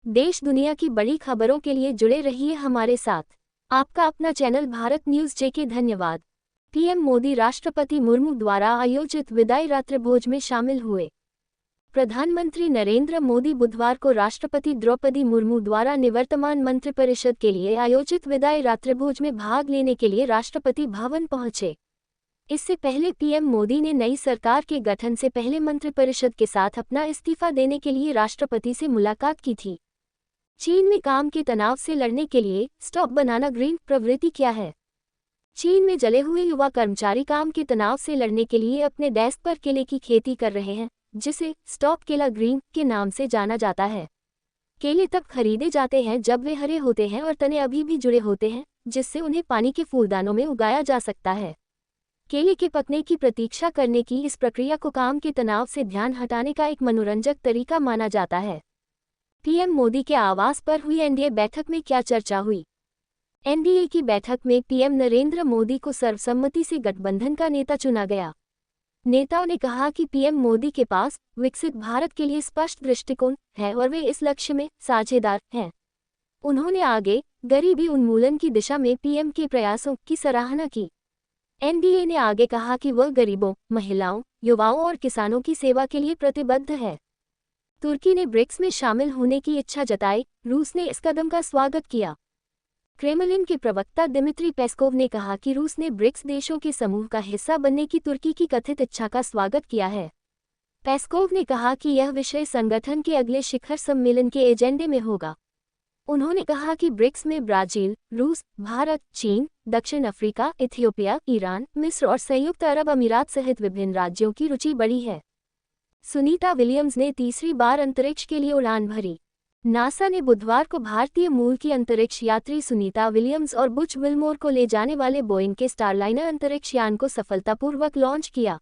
देश दुनिया की बड़ी खबरों के लिए जुड़े रहिए हमारे साथ। आपका अपना चैनल भारत न्यूज जेके धन्यवाद। पीएम मोदी राष्ट्रपति मुर्मू द्वारा आयोजित विदाई रात्रि भोज में शामिल हुए। प्रधानमंत्री नरेंद्र मोदी बुधवार को राष्ट्रपति द्रौपदी मुर्मू द्वारा निवर्तमान मंत्रिपरिषद के लिए आयोजित विदाई रात्रि भोज में भाग लेने के लिए राष्ट्रपति भवन पहुंचे। इससे पहले पीएम मोदी ने नई सरकार के गठन से पहले मंत्रिपरिषद के साथ अपना इस्तीफा देने के लिए राष्ट्रपति से मुलाकात की थी। चीन में काम के तनाव से लड़ने के लिए स्टॉप बनाना ग्रीन प्रवृत्ति क्या है? चीन में जले हुए युवा कर्मचारी काम के तनाव से लड़ने के लिए अपने डेस्क पर केले की खेती कर रहे हैं, जिसे स्टॉप केला ग्रीन के नाम से जाना जाता है। केले तब खरीदे जाते हैं जब वे हरे होते हैं और तने अभी भी जुड़े होते हैं, जिससे उन्हें पानी के फूलदानों में उगाया जा सकता है। केले के पकने की प्रतीक्षा करने की इस प्रक्रिया को काम के तनाव से ध्यान हटाने का एक मनोरंजक तरीका माना जाता है। पीएम मोदी के आवास पर हुई एनडीए बैठक में क्या चर्चा हुई? एनडीए की बैठक में पीएम नरेंद्र मोदी को सर्वसम्मति से गठबंधन का नेता चुना गया। नेताओं ने कहा कि पीएम मोदी के पास विकसित भारत के लिए स्पष्ट दृष्टिकोण है और वे इस लक्ष्य में साझेदार हैं। उन्होंने आगे गरीबी उन्मूलन की दिशा में पीएम के प्रयासों की सराहना की। एनडीए ने आगे कहा कि वह गरीबों, महिलाओं, युवाओं और किसानों की सेवा के लिए प्रतिबद्ध है। तुर्की ने ब्रिक्स में शामिल होने की इच्छा जताई, रूस ने इस कदम का स्वागत किया। क्रेमलिन के प्रवक्ता दिमित्री पेस्कोव ने कहा कि रूस ने ब्रिक्स देशों के समूह का हिस्सा बनने की तुर्की की कथित इच्छा का स्वागत किया है। पेस्कोव ने कहा कि यह विषय संगठन के अगले शिखर सम्मेलन के एजेंडे में होगा। उन्होंने कहा कि ब्रिक्स में ब्राजील, रूस, भारत, चीन, दक्षिण अफ्रीका, इथियोपिया, ईरान, मिस्र और संयुक्त अरब अमीरात सहित विभिन्न राज्यों की रुचि बढ़ी है। सुनीता विलियम्स ने तीसरी बार अंतरिक्ष के लिए उड़ान भरी। नासा ने बुधवार को भारतीय मूल की अंतरिक्ष यात्री सुनीता विलियम्स और बुच विल्मोर को ले जाने वाले बोइंग के स्टारलाइनर अंतरिक्ष यान को सफलतापूर्वक लॉन्च किया।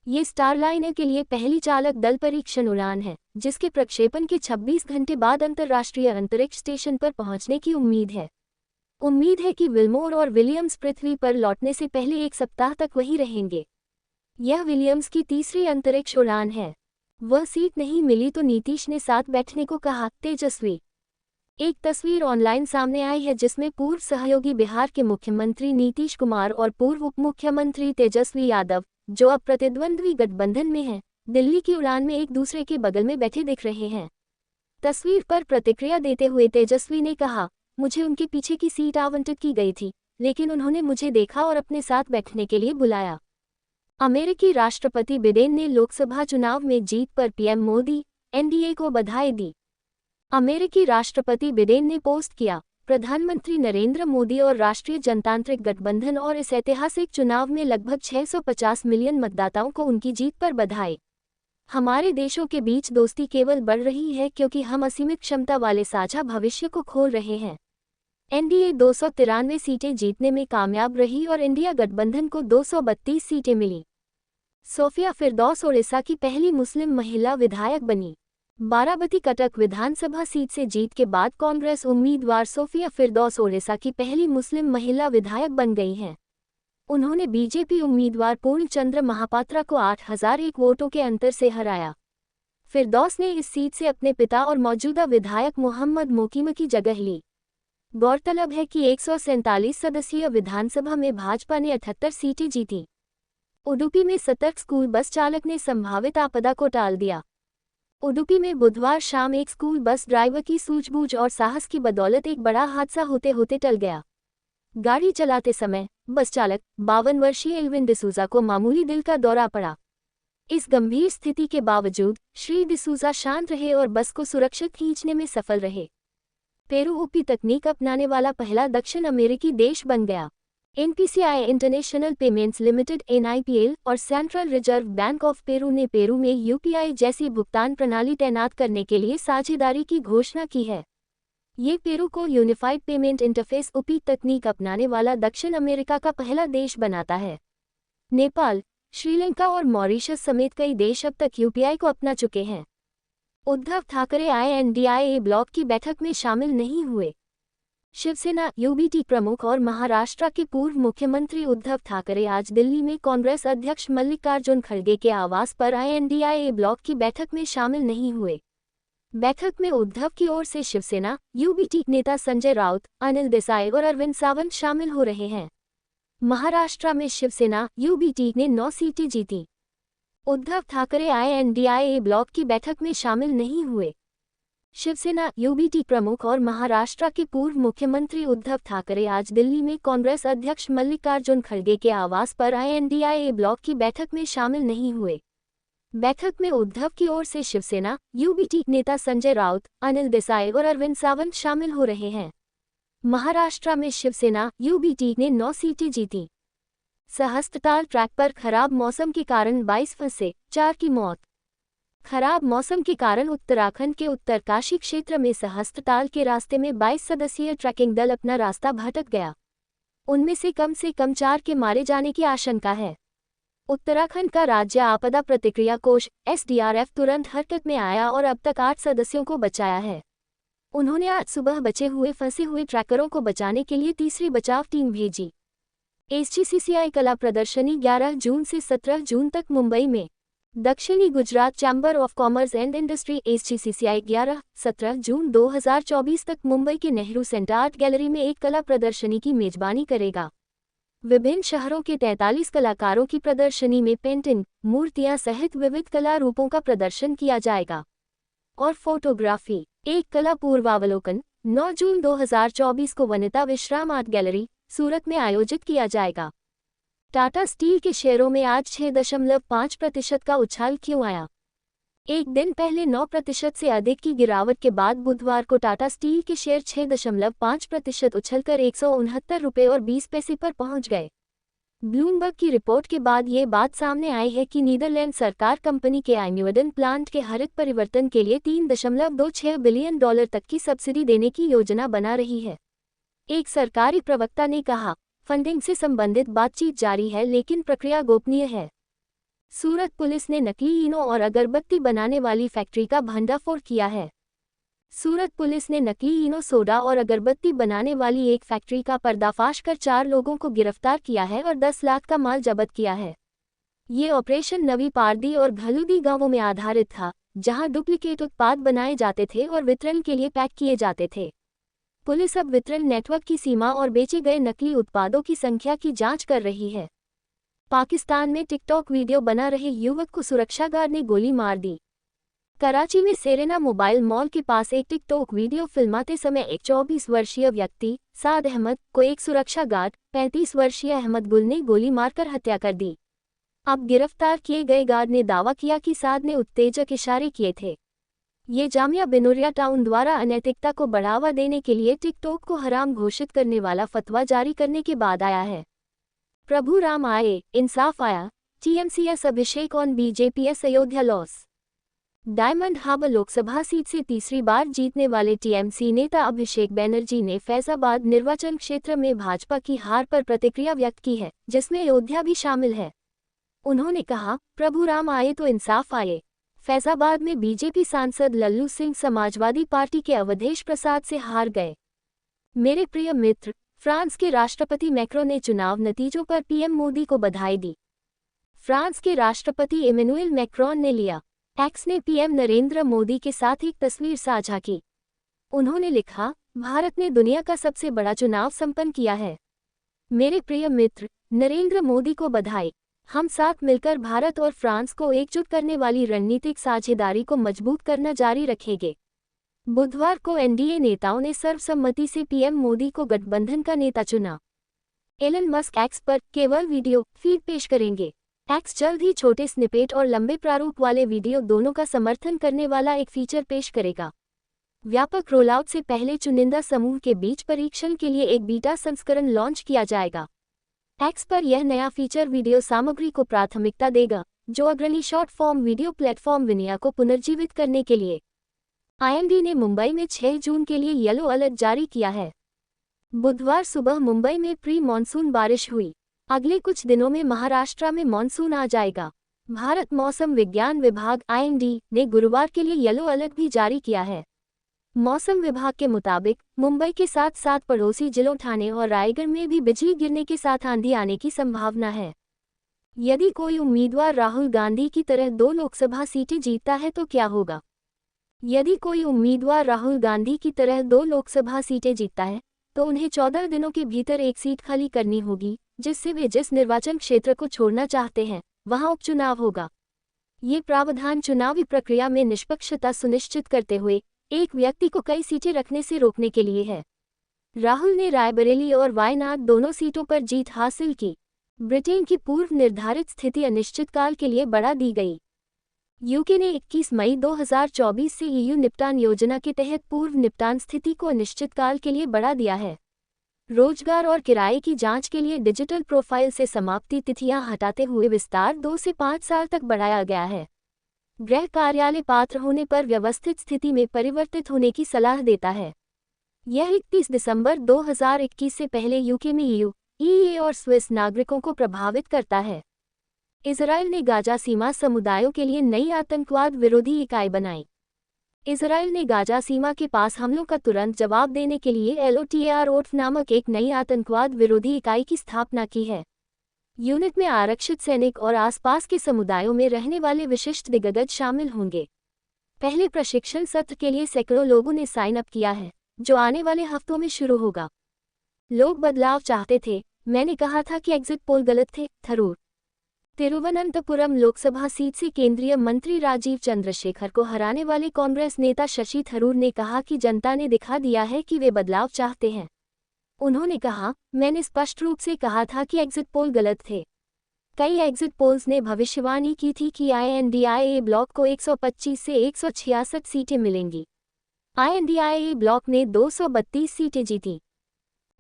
ये स्टारलाइनर के लिए पहली चालक दल परीक्षण उड़ान है, जिसके प्रक्षेपण के 26 घंटे बाद अंतर्राष्ट्रीय अंतरिक्ष स्टेशन पर पहुंचने की उम्मीद है। उम्मीद है कि विल्मोर और विलियम्स पृथ्वी पर लौटने से पहले 1 सप्ताह तक वहीं रहेंगे। यह विलियम्स की तीसरी अंतरिक्ष उड़ान है। वह सीट नहीं मिली तो नीतीश ने साथ बैठने को कहा, तेजस्वी। एक तस्वीर ऑनलाइन सामने आई है जिसमें पूर्व सहयोगी बिहार के मुख्यमंत्री नीतीश कुमार और पूर्व उप मुख्यमंत्री तेजस्वी यादव, जो अब प्रतिद्वंद्वी गठबंधन में हैं, दिल्ली की उड़ान में एक दूसरे के बगल में बैठे दिख रहे हैं। तस्वीर पर प्रतिक्रिया देते हुए तेजस्वी ने कहा, मुझे उनके पीछे की सीट आवंटित की गई थी, लेकिन उन्होंने मुझे देखा और अपने साथ बैठने के लिए बुलाया। अमेरिकी राष्ट्रपति बिडेन ने लोकसभा चुनाव में जीत पर पीएम मोदी, एनडीए को बधाई दी। अमेरिकी राष्ट्रपति बिडेन ने पोस्ट किया, प्रधानमंत्री नरेंद्र मोदी और राष्ट्रीय जनतांत्रिक गठबंधन और इस ऐतिहासिक चुनाव में लगभग 650 मिलियन मतदाताओं को उनकी जीत पर बधाई। हमारे देशों के बीच दोस्ती केवल बढ़ रही है क्योंकि हम असीमित क्षमता वाले साझा भविष्य को खोल रहे हैं। एनडीए 293 सीटें जीतने में कामयाब रही और इंडिया गठबंधन को 232 सीटें मिली। सोफिया फिरदौस ओडिशा की पहली मुस्लिम महिला विधायक बनी। बाराबती कटक विधानसभा सीट से जीत के बाद कांग्रेस उम्मीदवार सोफिया फिरदौस ओडिशा की पहली मुस्लिम महिला विधायक बन गई हैं। उन्होंने बीजेपी उम्मीदवार पूर्णचंद्र महापात्रा को 8001 वोटों के अंतर से हराया। फिरदौस ने इस सीट से अपने पिता और मौजूदा विधायक मोहम्मद मोकीम की जगह ली। गौरतलब है कि 147 सदस्यीय विधानसभा में भाजपा ने 78 सीटें जीतीं। उडुपी में सतर्क स्कूल बस चालक ने संभावित आपदा को टाल दिया। उडुपी में बुधवार शाम एक स्कूल बस ड्राइवर की सूझबूझ और साहस की बदौलत एक बड़ा हादसा होते होते टल गया। गाड़ी चलाते समय बस चालक 52 वर्षीय एल्विन डिसूजा को मामूली दिल का दौरा पड़ा। इस गंभीर स्थिति के बावजूद श्री डिसूजा शांत रहे और बस को सुरक्षित खींचने में सफल रहे। पेरू ओपी तकनीक अपनाने वाला पहला दक्षिण अमेरिकी देश बन गया। NPCI international payments limited (NIPL) और central reserve bank of Peru ने पेरू में यूपीआई जैसी भुगतान प्रणाली तैनात करने के लिए साझेदारी की घोषणा की है। ये पेरू को यूनिफाइड पेमेंट इंटरफेस (UPI) तकनीक अपनाने वाला दक्षिण अमेरिका का पहला देश बनाता है। नेपाल, श्रीलंका और मॉरिशस समेत कई देश अब तक यूपीआई को अपना चुके हैं। उद्धव ठाकरे INDIA ब्लॉक की बैठक में शामिल नहीं हुए। शिवसेना यूबीटी प्रमुख और महाराष्ट्र के पूर्व मुख्यमंत्री उद्धव ठाकरे आज दिल्ली में कांग्रेस अध्यक्ष मल्लिकार्जुन खड़गे के आवास पर INDIA ब्लॉक की बैठक में शामिल नहीं हुए। बैठक में उद्धव की ओर से शिवसेना, यूबीटी नेता संजय राउत, अनिल देसाई और अरविंद सावंत शामिल हो रहे हैं। महाराष्ट्र में शिवसेना, यूबीटी ने 9 सीटें जीती। उद्धव ठाकरे INDIA ब्लॉक की बैठक में शामिल नहीं हुए। शिवसेना, यूबीटी प्रमुख और महाराष्ट्र के पूर्व मुख्यमंत्री उद्धव ठाकरे आज दिल्ली में कांग्रेस अध्यक्ष मल्लिकार्जुन खड़गे के आवास पर INDIA ब्लॉक की बैठक में शामिल नहीं हुए। बैठक में उद्धव की ओर से शिवसेना, यूबीटी नेता संजय राउत, अनिल देसाई और अरविंद सावंत शामिल हो रहे हैं। महाराष्ट्र में शिवसेना, यूबीटी ने 9 सीटें जीती। सहस्त्रताल ट्रैक पर खराब मौसम के कारण 22 फंसे, 4 की मौत। खराब मौसम के कारण उत्तराखंड के उत्तरकाशी क्षेत्र में सहस्त्रताल के रास्ते में 22 सदस्यीय ट्रैकिंग दल अपना रास्ता भटक गया। उनमें से कम 4 के मारे जाने की आशंका है। उत्तराखंड का राज्य आपदा प्रतिक्रिया कोष SDRF तुरंत हरकत में आया और अब तक 8 सदस्यों को बचाया है। उन्होंने आज सुबह बचे हुए फंसे हुए ट्रैकरों को बचाने के लिए तीसरी बचाव टीम भेजी। SGCCI कला प्रदर्शनी 11 जून से 17 जून तक मुंबई में। दक्षिणी Gujarat chamber of commerce and industry SGCCI 11-17 जून 2024 तक मुंबई के नेहरू सेंटर आर्ट गैलरी में एक कला प्रदर्शनी की मेजबानी करेगा। विभिन्न शहरों के 43 कलाकारों की प्रदर्शनी में पेंटिंग, मूर्तियां सहित विविध कला रूपों का प्रदर्शन किया जाएगा। और फोटोग्राफी, एक कला पूर्वावलोकन 9 जून 2024 को वनिता विश्राम आर्ट गैलरी, सूरत में आयोजित किया जाएगा। टाटा स्टील के शेयरों में आज 6.5% का उछाल क्यों आया? एक दिन पहले 9% से अधिक की गिरावट के बाद बुधवार को टाटा स्टील के शेयर 6.5% उछलकर 169 रुपये और 20 पैसे पर पहुंच गए। ब्लूमबर्ग की रिपोर्ट के बाद ये बात सामने आई है कि नीदरलैंड सरकार कंपनी के आइम्यूडन प्लांट के हरित परिवर्तन के लिए $3.26 बिलियन तक की सब्सिडी देने की योजना बना रही है। एक सरकारी प्रवक्ता ने कहा, फंडिंग से संबंधित बातचीत जारी है लेकिन प्रक्रिया गोपनीय है। सूरत पुलिस ने नकली इनो और अगरबत्ती बनाने वाली फैक्ट्री का भंडाफोड़ किया है। सूरत पुलिस ने नकली इनो सोडा और अगरबत्ती बनाने वाली एक फैक्ट्री का पर्दाफाश कर 4 लोगों को गिरफ्तार किया है और 10 लाख का माल जब्त किया है। ये ऑपरेशन नवी पारदी और घलुदी गांवों में आधारित था, जहां डुप्लीकेट उत्पाद बनाए जाते थे और वितरण के लिए पैक किए जाते थे। पुलिस अब वितरण नेटवर्क की सीमा और बेचे गए नकली उत्पादों की संख्या की जांच कर रही है। पाकिस्तान में टिकटॉक वीडियो बना रहे युवक को सुरक्षा गार्ड ने गोली मार दी। कराची में सेरेना मोबाइल मॉल के पास एक टिकटॉक वीडियो फिल्माते समय एक 24 वर्षीय व्यक्ति, साद अहमद, को एक सुरक्षा गार्ड, 35 वर्षीय अहमद गुल ने गोली मारकर हत्या कर दी। अब गिरफ्तार किए गए गार्ड ने दावा किया कि साद ने उत्तेजक इशारे किए थे। ये जामिया बिनूरिया टाउन द्वारा अनैतिकता को बढ़ावा देने के लिए टिकटॉक को हराम घोषित करने वाला फतवा जारी करने के बाद आया है। प्रभु राम आए, इंसाफ आया, TMCS Abhishek on BJP's Ayodhya loss. Diamond Harbour Lok Sabha seat से तीसरी बार जीतने वाले TMC नेता अभिषेक बैनर्जी ने फैजाबाद निर्वाचन क्षेत्र में भाजपा की हार पर प्रतिक्रिया व्यक्त की है, जिसमें अयोध्या भी शामिल है। उन्होंने कहा, प्रभु राम आए तो इंसाफ आए। फैजाबाद में बीजेपी सांसद लल्लू सिंह समाजवादी पार्टी के अवधेश प्रसाद से हार गए। मेरे प्रिय मित्र, फ्रांस के राष्ट्रपति मैक्रों ने चुनाव नतीजों पर PM मोदी को बधाई दी। फ्रांस के राष्ट्रपति इमैनुएल मैक्रोन ने लिया एक्स ने PM नरेंद्र मोदी के साथ एक तस्वीर साझा की। उन्होंने लिखा, भारत ने दुनिया का सबसे बड़ा चुनाव संपन्न किया है। मेरे प्रिय मित्र, नरेंद्र मोदी को बधाई। हम साथ मिलकर भारत और फ्रांस को एकजुट करने वाली रणनीतिक साझेदारी को मजबूत करना जारी रखेंगे। बुधवार को NDA नेताओं ने सर्वसम्मति से PM मोदी को गठबंधन का नेता चुना। एलन मस्क एक्स पर केवल वीडियो फीड पेश करेंगे। एक्स जल्द ही छोटे स्निपेट और लंबे प्रारूप वाले वीडियो दोनों का समर्थन करने वाला एक फीचर पेश करेगा। व्यापक रोलआउट से पहले चुनिंदा समूह के बीच परीक्षण के लिए एक बीटा संस्करण लॉन्च किया जाएगा। एक्स पर यह नया फीचर वीडियो सामग्री को प्राथमिकता देगा, जो अग्रणी शॉर्ट फॉर्म वीडियो प्लेटफॉर्म विनिया को पुनर्जीवित करने के लिए। IMD ने मुंबई में 6 जून के लिए येलो अलर्ट जारी किया है। बुधवार सुबह मुंबई में प्री मॉनसून बारिश हुई। अगले कुछ दिनों में महाराष्ट्र में मॉनसून आ जाएगा। भारत मौसम विज्ञान विभाग IMD ने गुरुवार के लिए येलो अलर्ट भी जारी किया है। मौसम विभाग के मुताबिक मुंबई के साथ साथ पड़ोसी जिलों ठाणे और रायगढ़ में भी बिजली गिरने के साथ आंधी आने की संभावना है। यदि कोई उम्मीदवार राहुल गांधी की तरह 2 लोकसभा सीटें जीतता है तो क्या होगा? यदि कोई उम्मीदवार राहुल गांधी की तरह 2 लोकसभा सीटें जीतता है, तो उन्हें 14 दिनों के भीतर एक सीट खाली करनी होगी, जिससे वे जिस निर्वाचन क्षेत्र को छोड़ना चाहते हैं, वहां उपचुनाव होगा। ये प्रावधान चुनावी प्रक्रिया में निष्पक्षता सुनिश्चित करते हुए एक व्यक्ति को कई सीटें रखने से रोकने के लिए है। राहुल ने रायबरेली और वायनाड दोनों सीटों पर जीत हासिल की। ब्रिटेन की पूर्व निर्धारित स्थिति अनिश्चितकाल के लिए बढ़ा दी गई। यूके ने 21 मई 2024 से ईयू निपटान योजना के तहत पूर्व निपटान स्थिति को अनिश्चितकाल के लिए बढ़ा दिया है। रोजगार और किराए की जांच के लिए डिजिटल प्रोफाइल से समाप्ति तिथियां हटाते हुए विस्तार 2 से 5 साल तक बढ़ाया गया है। गृह कार्यालय पात्र होने पर व्यवस्थित स्थिति में परिवर्तित होने की सलाह देता है। यह 31 दिसंबर 2021 से पहले यूके में ईयू, ईईए और स्विस नागरिकों को प्रभावित करता है। इजराइल ने गाजा सीमा समुदायों के लिए नई आतंकवाद विरोधी इकाई बनाई। इजराइल ने गाजा सीमा के पास हमलों का तुरंत जवाब देने के लिए LOTAROTF नामक एक नई आतंकवाद विरोधी इकाई की स्थापना की है। यूनिट में आरक्षित सैनिक और आसपास के समुदायों में रहने वाले विशिष्ट दिग्गज शामिल होंगे। पहले प्रशिक्षण सत्र के लिए सैकड़ों लोगों ने साइन अप किया है, जो आने वाले हफ्तों में शुरू होगा। लोग बदलाव चाहते थे, मैंने कहा था कि एग्जिट पोल गलत थे। थरूर। तिरुवनंतपुरम लोकसभा सीट से केंद्रीय मंत्री राजीव चंद्रशेखर को हराने वाले कांग्रेस नेता शशि थरूर ने कहा कि जनता ने दिखा दिया है कि वे बदलाव चाहते हैं। उन्होंने कहा, मैंने स्पष्ट रूप से कहा था कि एग्जिट पोल गलत थे। कई एग्जिट पोल्स ने भविष्यवाणी की थी कि INDIA ब्लॉक को 125 से 166 सीटें मिलेंगी। INDIA ब्लॉक ने 232 सीटें जीती।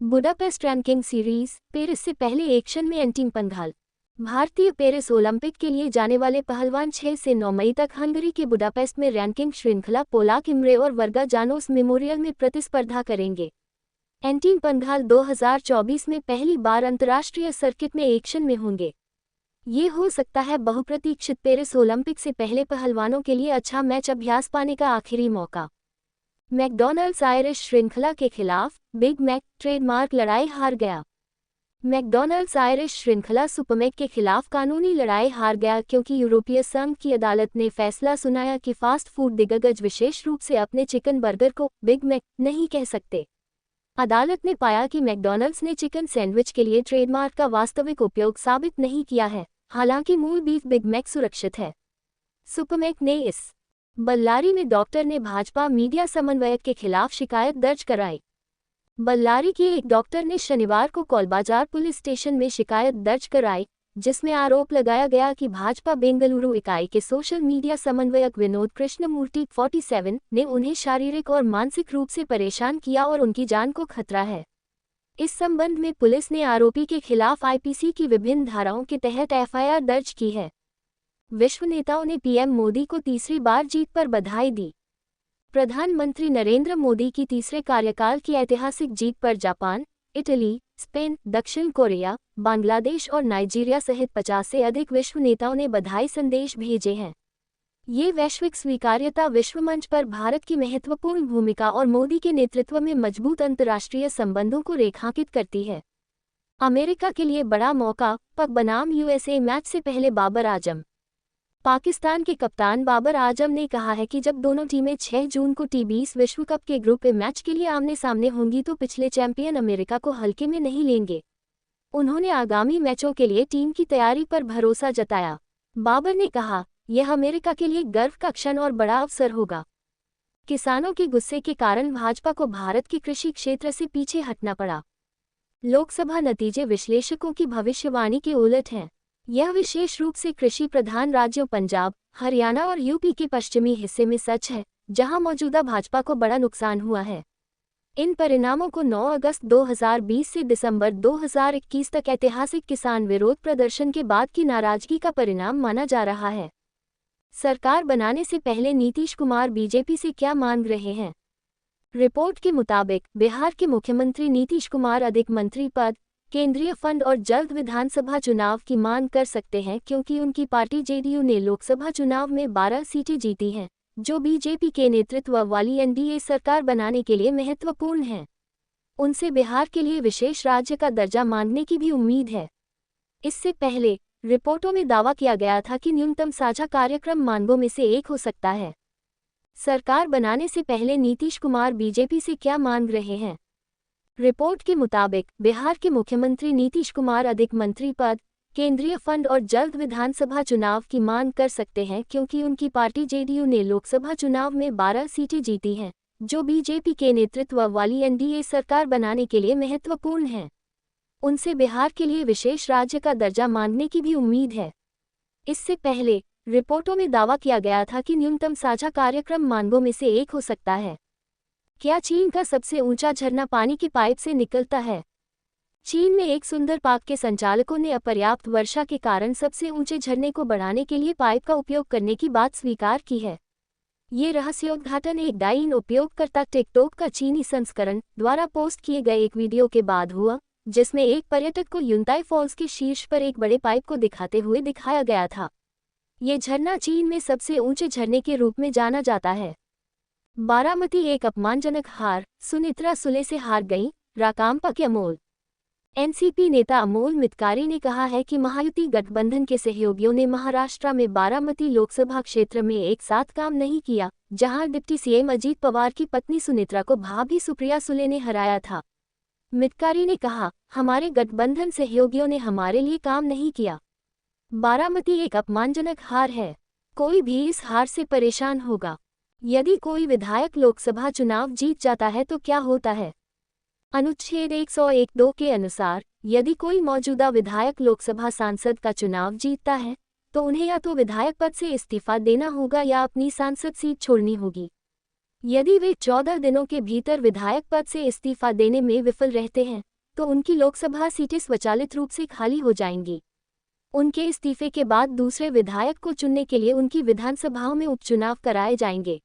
बुडापेस्ट रैंकिंग सीरीज, पेरिस से पहले एक्शन में एंटीम पंघाल। भारतीय पेरिस ओलंपिक के लिए जाने वाले पहलवान 6 से 9 मई तक हंगरी के बुडापेस्ट में रैंकिंग श्रृंखला पोलाक इम्रे और वर्गा जानोस मेमोरियल में प्रतिस्पर्धा करेंगे। एंटीम पंघाल 2024 में पहली बार अंतर्राष्ट्रीय सर्किट में एक्शन में होंगे। ये हो सकता है बहुप्रतीक्षित पेरिस ओलंपिक से पहले पहलवानों के लिए अच्छा मैच अभ्यास पाने का आखिरी मौका। मैकडॉनल्ड्स आयरिश श्रृंखला के खिलाफ बिग मैक ट्रेडमार्क लड़ाई हार गया। मैकडॉनल्ड्स आयरिश श्रृंखला सुपरमैक के खिलाफ कानूनी लड़ाई हार गया क्योंकि यूरोपीय संघ की अदालत ने फैसला सुनाया कि फास्ट फूड दिग्गज विशेष रूप से अपने चिकन बर्गर को बिग मैक नहीं कह सकते। अदालत ने पाया कि मैकडॉनल्ड्स ने चिकन सैंडविच के लिए ट्रेडमार्क का वास्तविक उपयोग साबित नहीं किया है, हालांकि मूल बीफ बिग मैक सुरक्षित है। सुपरमैक ने इस बल्लारी में डॉक्टर ने भाजपा मीडिया समन्वयक के खिलाफ शिकायत दर्ज कराई। बल्लारी के एक डॉक्टर ने शनिवार को कौलबाजार पुलिस स्टेशन में शिकायत दर्ज कराई, जिसमें आरोप लगाया गया कि भाजपा बेंगलुरु इकाई के सोशल मीडिया समन्वयक विनोद कृष्णमूर्ति 47 ने उन्हें शारीरिक और मानसिक रूप से परेशान किया और उनकी जान को खतरा है। इस संबंध में पुलिस ने आरोपी के खिलाफ IPC की विभिन्न धाराओं के तहत FIR दर्ज की है। विश्व नेताओं ने PM मोदी को तीसरी बार जीत पर बधाई दी। प्रधानमंत्री नरेंद्र मोदी की तीसरे कार्यकाल की ऐतिहासिक जीत पर जापान, इटली, स्पेन, दक्षिण कोरिया, बांग्लादेश और नाइजीरिया सहित 50 से अधिक विश्व नेताओं ने बधाई संदेश भेजे हैं। ये वैश्विक स्वीकार्यता विश्व मंच पर भारत की महत्वपूर्ण भूमिका और मोदी के नेतृत्व में मजबूत अंतर्राष्ट्रीय संबंधों को रेखांकित करती है। अमेरिका के लिए बड़ा मौका, पाक बनाम USA मैच से पहले बाबर आजम। पाकिस्तान के कप्तान बाबर आजम ने कहा है कि जब दोनों टीमें 6 जून को T20 विश्व कप के ग्रुप ए मैच के लिए आमने सामने होंगी तो पिछले चैंपियन अमेरिका को हल्के में नहीं लेंगे। उन्होंने आगामी मैचों के लिए टीम की तैयारी पर भरोसा जताया। बाबर ने कहा, यह अमेरिका के लिए गर्व का क्षण और बड़ा अवसर होगा। किसानों के गुस्से के कारण भाजपा को भारत के कृषि क्षेत्र से पीछे हटना पड़ा। लोकसभा नतीजे विश्लेषकों की भविष्यवाणी के उलट हैं। यह विशेष रूप से कृषि प्रधान राज्यों पंजाब, हरियाणा और यूपी के पश्चिमी हिस्से में सच है, जहां मौजूदा भाजपा को बड़ा नुकसान हुआ है। इन परिणामों को 9 अगस्त 2020 से दिसंबर 2021 तक ऐतिहासिक किसान विरोध प्रदर्शन के बाद की नाराजगी का परिणाम माना जा रहा है। सरकार बनाने से पहले नीतीश कुमार बीजेपी से क्या मांग रहे हैं? रिपोर्ट के मुताबिक बिहार के मुख्यमंत्री नीतीश कुमार अधिक मंत्री पद, केंद्रीय फंड और जल्द विधानसभा चुनाव की मांग कर सकते हैं क्योंकि उनकी पार्टी JDU ने लोकसभा चुनाव में 12 सीटें जीती हैं, जो बीजेपी के नेतृत्व वाली NDA सरकार बनाने के लिए महत्वपूर्ण हैं। उनसे बिहार के लिए विशेष राज्य का दर्जा मांगने की भी उम्मीद है। इससे पहले रिपोर्टों में दावा किया गया था कि न्यूनतम साझा कार्यक्रम मांगों में से एक हो सकता है। सरकार बनाने से पहले नीतीश कुमार बीजेपी से क्या मांग रहे हैं? रिपोर्ट के मुताबिक बिहार के मुख्यमंत्री नीतीश कुमार अधिक मंत्री पद, केंद्रीय फंड और जल्द विधानसभा चुनाव की मांग कर सकते हैं क्योंकि उनकी पार्टी जेडीयू ने लोकसभा चुनाव में 12 सीटें जीती हैं, जो बीजेपी के नेतृत्व वाली एनडीए सरकार बनाने के लिए महत्वपूर्ण है। उनसे बिहार के लिए विशेष राज्य का दर्जा मांगने की भी उम्मीद है। इससे पहले रिपोर्टों में दावा किया गया था कि न्यूनतम साझा कार्यक्रम मांगों में से एक हो सकता है। क्या चीन का सबसे ऊंचा झरना पानी की पाइप से निकलता है? चीन में एक सुंदर पार्क के संचालकों ने अपर्याप्त वर्षा के कारण सबसे ऊंचे झरने को बढ़ाने के लिए पाइप का उपयोग करने की बात स्वीकार की है। ये रहस्योद्घाटन एक डाइन उपयोगकर्ता टिकटॉक का चीनी संस्करण द्वारा पोस्ट किए गए एक वीडियो के बाद हुआ, जिसमें एक पर्यटक को युनताई फॉल्स के शीर्ष पर एक बड़े पाइप को दिखाते हुए दिखाया गया था। ये झरना चीन में सबसे ऊंचे झरने के रूप में जाना जाता है। बारामती एक अपमानजनक हार, सुनित्रा सुले से हार गईं, राकांपा के अमोल। एनसीपी नेता अमोल मितकारी ने कहा है कि महायुति गठबंधन के सहयोगियों ने महाराष्ट्र में बारामती लोकसभा क्षेत्र में एक साथ काम नहीं किया, जहां डिप्टी सीएम अजीत पवार की पत्नी सुनित्रा को भाभी सुप्रिया सुले ने हराया था। मितकारी ने कहा, हमारे गठबंधन सहयोगियों ने हमारे लिए काम नहीं किया। बारामती एक अपमानजनक हार है। कोई भी इस हार से परेशान होगा। यदि कोई विधायक लोकसभा चुनाव जीत जाता है तो क्या होता है? अनुच्छेद 101(2) के अनुसार, यदि कोई मौजूदा विधायक लोकसभा सांसद का चुनाव जीतता है, तो उन्हें या तो विधायक पद से इस्तीफा देना होगा या अपनी सांसद सीट छोड़नी होगी। यदि वे 14 दिनों के भीतर विधायक पद से इस्तीफा देने में विफल रहते हैं, तो उनकी लोकसभा सीटें स्वचालित रूप से खाली हो जाएंगी। उनके इस्तीफे के बाद दूसरे विधायक को चुनने के लिए उनकी विधानसभाओं में उपचुनाव कराए जाएंगे।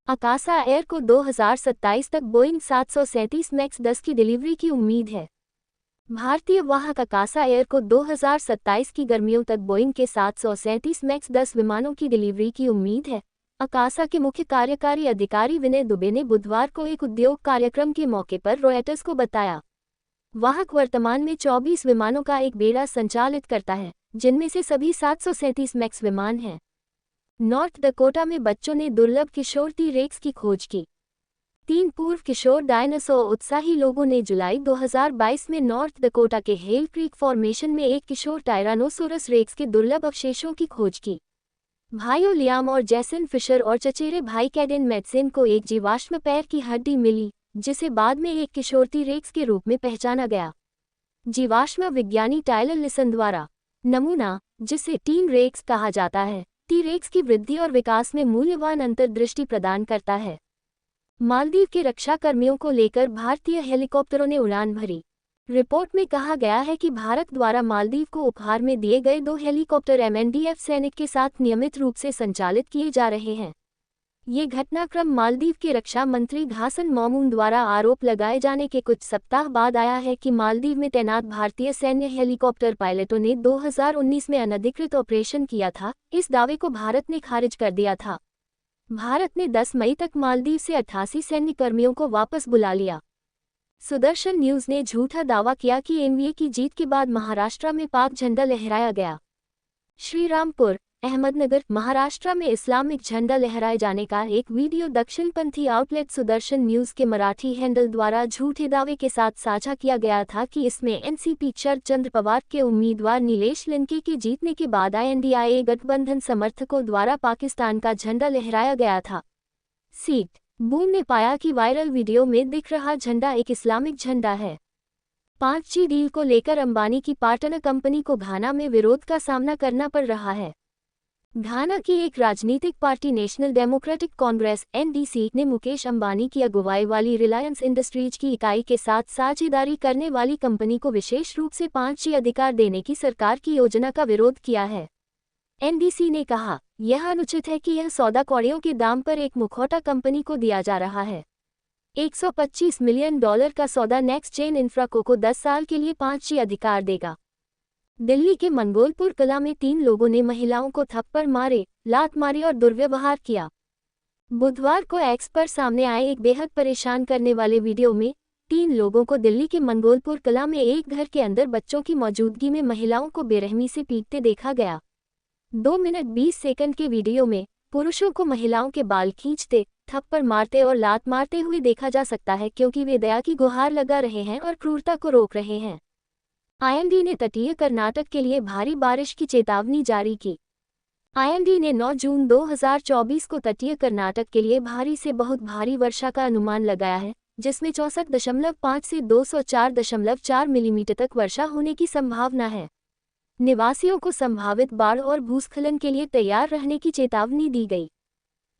आकाशा एयर को 2027 तक बोइंग 737 मैक्स 10 की डिलीवरी की उम्मीद है। भारतीय वाहक आकाशा एयर को 2027 की गर्मियों तक बोइंग के 737 मैक्स 10 विमानों की डिलीवरी की उम्मीद है। आकाशा के मुख्य कार्यकारी अधिकारी विनय दुबे ने बुधवार को एक उद्योग कार्यक्रम के मौके पर रॉयटर्स को बताया। वाहक वर्तमान में 24 विमानों का एक बेड़ा संचालित करता है, जिनमें से सभी 737 मैक्स विमान हैं। नॉर्थ डकोटा में बच्चों ने दुर्लभ किशोर टी-रेक्स की खोज की। 3 पूर्व किशोर डायनासोर उत्साही लोगों ने जुलाई 2022 में नॉर्थ डकोटा के हेल क्रीक फॉर्मेशन में एक किशोर टायरानोसोरस रेक्स के दुर्लभ अवशेषों की खोज की। भाइयों लियाम और जैसन फिशर और चचेरे भाई कैडेन मैडसेन को एक जीवाश्म पैर की हड्डी मिली, जिसे बाद में एक किशोर टी-रेक्स के रूप में पहचाना गया। जीवाश्म विज्ञानी टायलर लिसन द्वारा नमूना, जिसे टी-रेक्स कहा जाता है, टी-रेक्स की वृद्धि और विकास में मूल्यवान अंतर्दृष्टि प्रदान करता है। मालदीव के रक्षा कर्मियों को लेकर भारतीय हेलीकॉप्टरों ने उड़ान भरी। रिपोर्ट में कहा गया है कि भारत द्वारा मालदीव को उपहार में दिए गए 2 हेलीकॉप्टर एमएनडीएफ सैनिक के साथ नियमित रूप से संचालित किए जा रहे हैं। ये घटनाक्रम मालदीव के रक्षा मंत्री घासन मौमून द्वारा आरोप लगाए जाने के कुछ सप्ताह बाद आया है कि मालदीव में तैनात भारतीय सैन्य हेलीकॉप्टर पायलटों ने 2019 में अनधिकृत ऑपरेशन किया था। इस दावे को भारत ने खारिज कर दिया था। भारत ने 10 मई तक मालदीव से 88 सैन्य कर्मियों को वापस बुला लिया। सुदर्शन न्यूज ने झूठा दावा किया कि एनडीए की जीत के बाद महाराष्ट्र में पाक झंडा लहराया गया। श्रीरामपुर, अहमदनगर, महाराष्ट्र में इस्लामिक झंडा लहराए जाने का एक वीडियो दक्षिणपंथी आउटलेट सुदर्शन न्यूज के मराठी हैंडल द्वारा झूठे दावे के साथ साझा किया गया था कि इसमें एनसीपी शरद चंद्र पवार के उम्मीदवार नीलेश लिंके के जीतने के बाद INDIA गठबंधन समर्थकों द्वारा पाकिस्तान का झंडा लहराया गया था। सीट बूम ने पाया कि वायरल वीडियो में दिख रहा झंडा एक इस्लामिक झंडा है। 5G डील को लेकर अंबानी की पार्टनर कंपनी को घाना में विरोध का सामना करना पड़ रहा है। घाना की एक राजनीतिक party national democratic Congress (NDC) ने मुकेश अंबानी की अगुवाई वाली रिलायंस इंडस्ट्रीज की इकाई के साथ साझेदारी करने वाली कंपनी को विशेष रूप से 5G अधिकार देने की सरकार की योजना का विरोध किया है। NDC ने कहा, यह अनुचित है कि यह सौदा कौड़ियों के दाम पर एक मुखौटा कंपनी को दिया जा रहा है। $125 मिलियन का सौदा नेक्स्ट जेन इंफ्राको को 10 साल के लिए 5G अधिकार देगा। दिल्ली के मंगोलपुर कला में 3 लोगों ने महिलाओं को थप्पड़ मारे, लात मारी और दुर्व्यवहार किया। बुधवार को एक्स पर सामने आए एक बेहद परेशान करने वाले वीडियो में 3 लोगों को दिल्ली के मंगोलपुर कला में एक घर के अंदर बच्चों की मौजूदगी में महिलाओं को बेरहमी से पीटते देखा गया। 2 मिनट 20 सेकंड के वीडियो में पुरुषों को महिलाओं के बाल खींचते, थप्पड़ मारते और लात मारते हुए देखा जा सकता है क्योंकि वे दया की गुहार लगा रहे हैं और क्रूरता को रोक रहे हैं। आईएमडी ने तटीय कर्नाटक के लिए भारी बारिश की चेतावनी जारी की। आईएमडी ने 9 जून 2024 को तटीय कर्नाटक के लिए भारी से बहुत भारी वर्षा का अनुमान लगाया है, जिसमें 64.5 से 204.4 मिलीमीटर तक वर्षा होने की संभावना है। निवासियों को संभावित बाढ़ और भूस्खलन के लिए तैयार रहने की चेतावनी दी गई।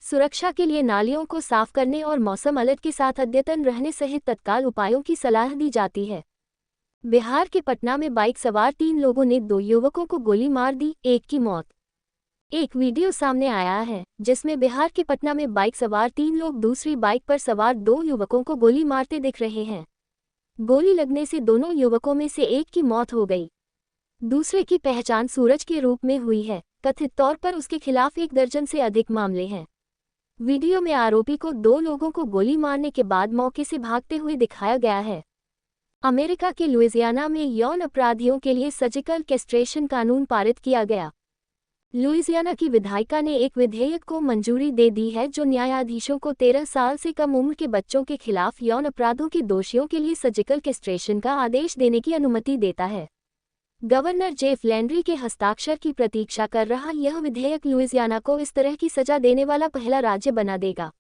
सुरक्षा के लिए नालियों को साफ करने और मौसम अलर्ट के साथ अद्यतन रहने सहित तत्काल उपायों की सलाह दी जाती है। बिहार के पटना में बाइक सवार 3 लोगों ने 2 युवकों को गोली मार दी, एक की मौत। एक वीडियो सामने आया है जिसमें बिहार के पटना में बाइक सवार 3 लोग दूसरी बाइक पर सवार 2 युवकों को गोली मारते दिख रहे हैं। गोली लगने से दोनों युवकों में से एक की मौत हो गई। दूसरे की पहचान सूरज के रूप में हुई है। कथित तौर पर उसके खिलाफ 1 दर्जन से अधिक मामले हैं। वीडियो में आरोपी को 2 लोगों को गोली मारने के बाद मौके से भागते हुए दिखाया गया है। अमेरिका के लुइजियाना में यौन अपराधियों के लिए सर्जिकल कैस्ट्रेशन कानून पारित किया गया। लुइजियाना की विधायिका ने एक विधेयक को मंजूरी दे दी है जो न्यायाधीशों को 13 साल से कम उम्र के बच्चों के खिलाफ यौन अपराधों के दोषियों के लिए सर्जिकल कैस्ट्रेशन का आदेश देने की अनुमति देता है। गवर्नर जेफ लैंड्री के हस्ताक्षर की प्रतीक्षा कर रहा यह विधेयक लुइजियाना को इस तरह की सजा देने वाला पहला राज्य बना देगा।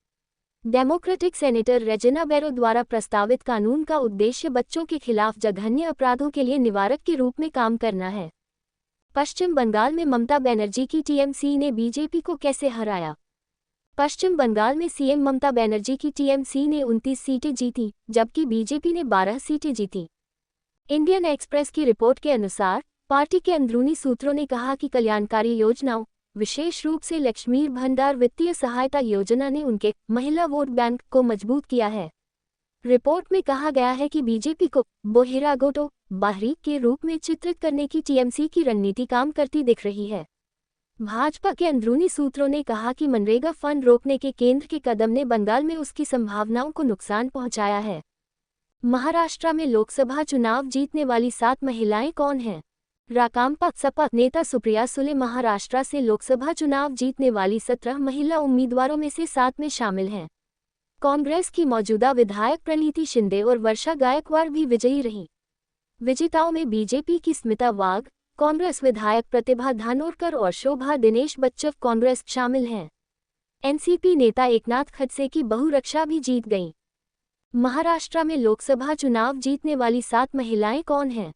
डेमोक्रेटिक सेनेटर रेजिना बेरो द्वारा प्रस्तावित कानून का उद्देश्य बच्चों के खिलाफ जघन्य अपराधों के लिए निवारक के रूप में काम करना है। पश्चिम बंगाल में ममता बनर्जी की टीएमसी ने बीजेपी को कैसे हराया? पश्चिम बंगाल में सीएम ममता बनर्जी की टीएमसी ने 29 सीटें जीती, जबकि बीजेपी ने 12 सीटें जीती। इंडियन एक्सप्रेस की रिपोर्ट के अनुसार पार्टी के अंदरूनी सूत्रों ने कहा कि कल्याणकारी योजनाओं, विशेष रूप से लक्ष्मी भंडार वित्तीय सहायता योजना ने उनके महिला वोट बैंक को मजबूत किया है। रिपोर्ट में कहा गया है कि बीजेपी को बोहिरागोटो बाहरी के रूप में चित्रित करने की टीएमसी की रणनीति काम करती दिख रही है। भाजपा के अंदरूनी सूत्रों ने कहा कि मनरेगा फंड रोकने के केंद्र के कदम ने बंगाल में उसकी संभावनाओं को नुकसान पहुंचाया है। महाराष्ट्र में लोकसभा चुनाव जीतने वाली 7 महिलाएं कौन हैं? राकांपा सपा नेता सुप्रिया सुले महाराष्ट्र से लोकसभा चुनाव जीतने वाली 17 महिला उम्मीदवारों में से 7 में शामिल हैं। कांग्रेस की मौजूदा विधायक प्रणीति शिंदे और वर्षा गायकवाड़ भी विजयी रहीं। विजेताओं में बीजेपी की स्मिता वाघ, कांग्रेस विधायक प्रतिभा धानोरकर और शोभा दिनेश बच्चव कांग्रेस शामिल हैं। एनसीपी नेता एकनाथ खडसे की बहु रक्षा भी जीत गईं। महाराष्ट्र में लोकसभा चुनाव जीतने वाली 7 महिलाएं कौन हैं?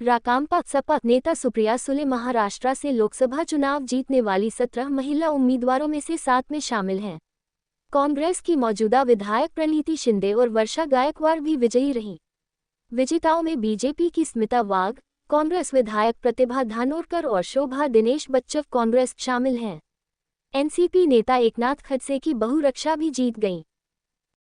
राकांपा सपा नेता सुप्रिया सुले महाराष्ट्र से लोकसभा चुनाव जीतने वाली 17 महिला उम्मीदवारों में से 7 में शामिल हैं। कांग्रेस की मौजूदा विधायक प्रणीति शिंदे और वर्षा गायकवाड़ भी विजयी रहीं। विजेताओं में बीजेपी की स्मिता वाघ, कांग्रेस विधायक प्रतिभा धानोरकर और शोभा दिनेश बच्चव कांग्रेस शामिल हैं। एनसीपी नेता एकनाथ खडसे की बहु रक्षा भी जीत गईं।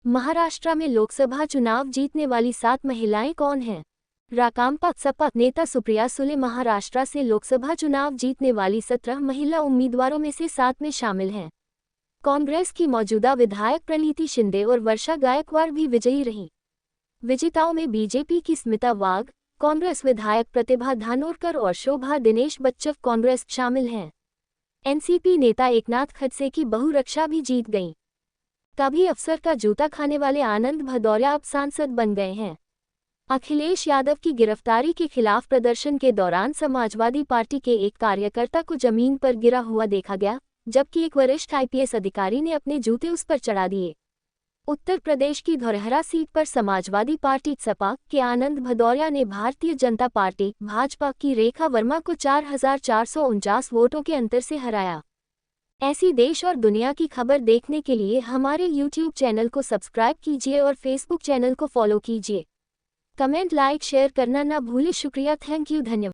महाराष्ट्र में लोकसभा चुनाव जीतने वाली 7 महिलाएं कौन हैं? राकांपा सपा नेता सुप्रिया सुले महाराष्ट्र से लोकसभा चुनाव जीतने वाली 17 महिला उम्मीदवारों में से 7 में शामिल हैं। कांग्रेस की मौजूदा विधायक प्रणीति शिंदे और वर्षा गायकवाड़ भी विजयी रहीं। विजेताओं में बीजेपी की स्मिता वाघ, कांग्रेस विधायक प्रतिभा धानोरकर और शोभा दिनेश बच्चव कांग्रेस शामिल हैं। एनसीपी नेता एकनाथ खडसे की बहु रक्षा भी जीत गईं। कभी अफसर का जूता खाने वाले आनंद भदौरिया अब सांसद बन गए हैं। अखिलेश यादव की गिरफ्तारी के खिलाफ प्रदर्शन के दौरान समाजवादी पार्टी के एक कार्यकर्ता को जमीन पर गिरा हुआ देखा गया, जबकि एक वरिष्ठ आईपीएस अधिकारी ने अपने जूते उस पर चढ़ा दिए। उत्तर प्रदेश की धौरहरा सीट पर समाजवादी पार्टी सपा के आनंद भदौरिया ने भारतीय जनता पार्टी भाजपा की रेखा वर्मा को 4,449 वोटों के अंतर से हराया। ऐसी देश और दुनिया की खबर देखने के लिए हमारे YouTube चैनल को सब्सक्राइब कीजिए और Facebook चैनल को फॉलो कीजिए। कमेंट, लाइक, शेयर करना ना भूलें। शुक्रिया, थैंक यू, धन्यवाद।